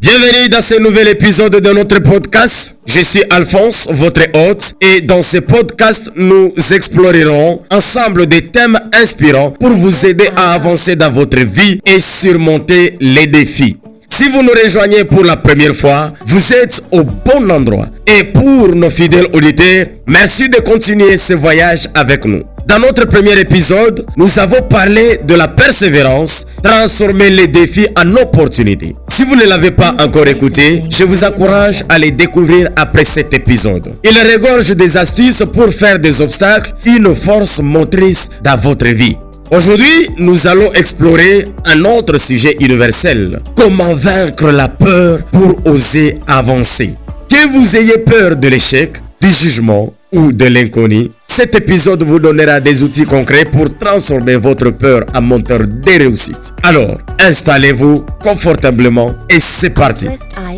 Bienvenue dans ce nouvel épisode de notre podcast. Je suis Alphonse, votre hôte, et dans ce podcast, nous explorerons ensemble des thèmes inspirants pour vous aider à avancer dans votre vie et surmonter les défis. Si vous nous rejoignez pour la première fois, vous êtes au bon endroit. Et pour nos fidèles auditeurs, merci de continuer ce voyage avec nous. Dans notre premier épisode, nous avons parlé de la persévérance, transformer les défis en opportunités. Si vous ne l'avez pas encore écouté, je vous encourage à les découvrir après cet épisode. Il regorge des astuces pour faire des obstacles une force motrice dans votre vie. Aujourd'hui, nous allons explorer un autre sujet universel. Comment vaincre la peur pour oser avancer. Que vous ayez peur de l'échec, du jugement ou de l'inconnu, cet épisode vous donnera des outils concrets pour transformer votre peur en moteur de réussite. Alors, installez-vous confortablement et c'est parti.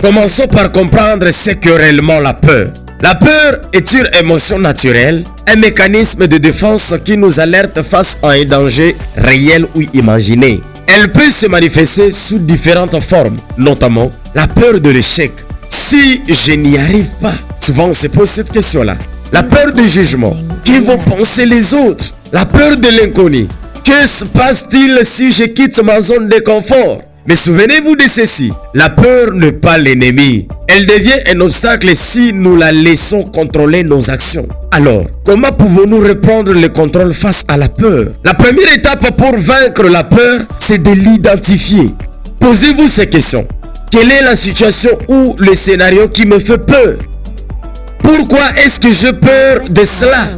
Commençons par comprendre ce qu'est réellement la peur. La peur est une émotion naturelle, un mécanisme de défense qui nous alerte face à un danger réel ou imaginé. Elle peut se manifester sous différentes formes, notamment la peur de l'échec. Si je n'y arrive pas, souvent on se pose cette question-là. La peur du jugement, que vont penser les autres? La peur de l'inconnu, que se passe-t-il si je quitte ma zone de confort? Mais souvenez-vous de ceci, la peur n'est pas l'ennemi. Elle devient un obstacle si nous la laissons contrôler nos actions. Alors, comment pouvons-nous reprendre le contrôle face à la peur? La première étape pour vaincre la peur, c'est de l'identifier. Posez-vous ces questions. Quelle est la situation ou le scénario qui me fait peur? Pourquoi est-ce que j'ai peur de cela?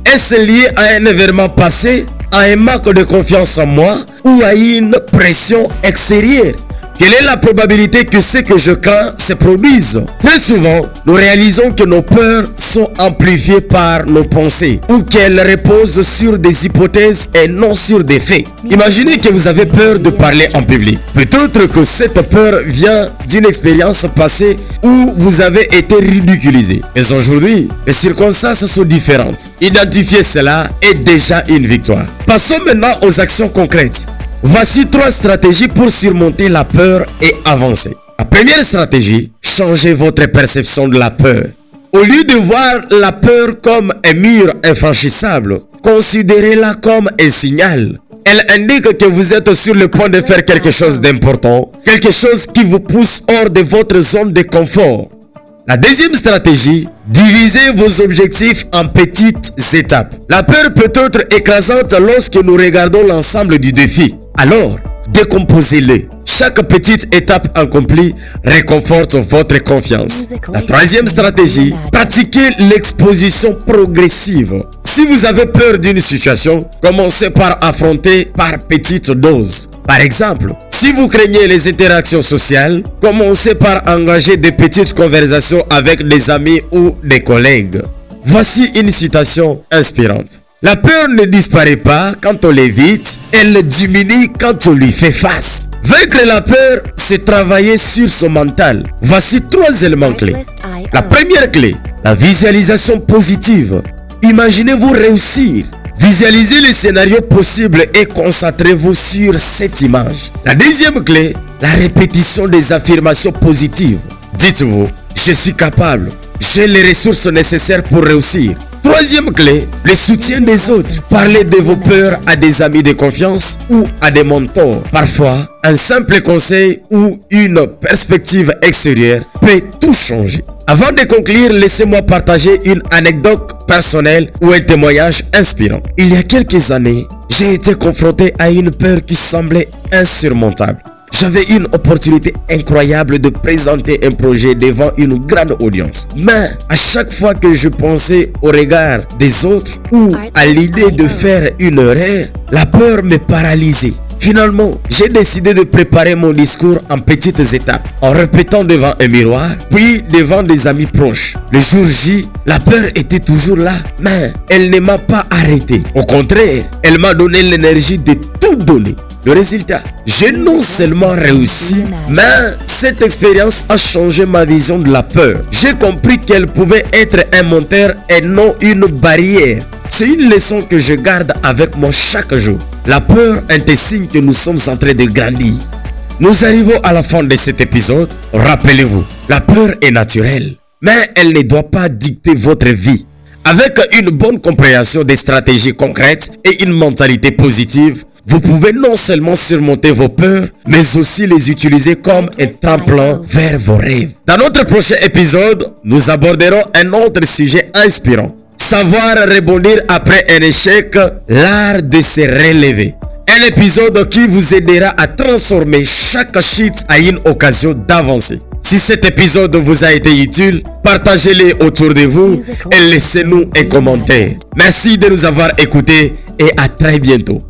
Est-ce lié à un événement passé, à un manque de confiance en moi ou à une pression extérieure? Quelle est la probabilité que ce que je crains se produise? Très souvent, nous réalisons que nos peurs sont amplifiées par nos pensées ou qu'elles reposent sur des hypothèses et non sur des faits. Imaginez que vous avez peur de parler en public. Peut-être que cette peur vient d'une expérience passée où vous avez été ridiculisé. Mais aujourd'hui, les circonstances sont différentes. Identifier cela est déjà une victoire. Passons maintenant aux actions concrètes. Voici 3 stratégies pour surmonter la peur et avancer. La première stratégie, changez votre perception de la peur. Au lieu de voir la peur comme un mur infranchissable, considérez-la comme un signal. Elle indique que vous êtes sur le point de faire quelque chose d'important, quelque chose qui vous pousse hors de votre zone de confort. La deuxième stratégie, divisez vos objectifs en petites étapes. La peur peut être écrasante lorsque nous regardons l'ensemble du défi. Alors, décomposez-le. Chaque petite étape accomplie réconforte votre confiance. La troisième stratégie, pratiquez l'exposition progressive. Si vous avez peur d'une situation, commencez par affronter par petites doses. Par exemple, si vous craignez les interactions sociales, commencez par engager des petites conversations avec des amis ou des collègues. Voici une citation inspirante. La peur ne disparaît pas quand on l'évite, elle diminue quand on lui fait face. Vaincre la peur, c'est travailler sur son mental. Voici 3 éléments clés. La première clé, la visualisation positive. Imaginez-vous réussir. Visualisez les scénarios possibles et concentrez-vous sur cette image. La deuxième clé, la répétition des affirmations positives. Dites-vous, je suis capable, j'ai les ressources nécessaires pour réussir. Troisième clé, le soutien des autres. Parlez de vos peurs à des amis de confiance ou à des mentors. Parfois, un simple conseil ou une perspective extérieure peut tout changer. Avant de conclure, laissez-moi partager une anecdote personnelle ou un témoignage inspirant. Il y a quelques années, j'ai été confronté à une peur qui semblait insurmontable. J'avais une opportunité incroyable de présenter un projet devant une grande audience. Mais à chaque fois que je pensais au regard des autres ou à l'idée de faire une erreur, la peur me paralysait. Finalement, j'ai décidé de préparer mon discours en petites étapes, en répétant devant un miroir, puis devant des amis proches. Le jour J, la peur était toujours là, mais elle ne m'a pas arrêté. Au contraire, elle m'a donné l'énergie de tout donner. Le résultat, j'ai non seulement réussi, mais cette expérience a changé ma vision de la peur. J'ai compris qu'elle pouvait être un moteur et non une barrière. C'est une leçon que je garde avec moi chaque jour. La peur est un signe que nous sommes en train de grandir. Nous arrivons à la fin de cet épisode. Rappelez-vous, la peur est naturelle, mais elle ne doit pas dicter votre vie. Avec une bonne compréhension des stratégies concrètes et une mentalité positive, vous pouvez non seulement surmonter vos peurs, mais aussi les utiliser comme un tremplin vers vos rêves. Dans notre prochain épisode, nous aborderons un autre sujet inspirant. Savoir rebondir après un échec, l'art de se relever. Un épisode qui vous aidera à transformer chaque chute en une occasion d'avancer. Si cet épisode vous a été utile, partagez-le autour de vous et laissez-nous un commentaire. Merci de nous avoir écoutés et à très bientôt.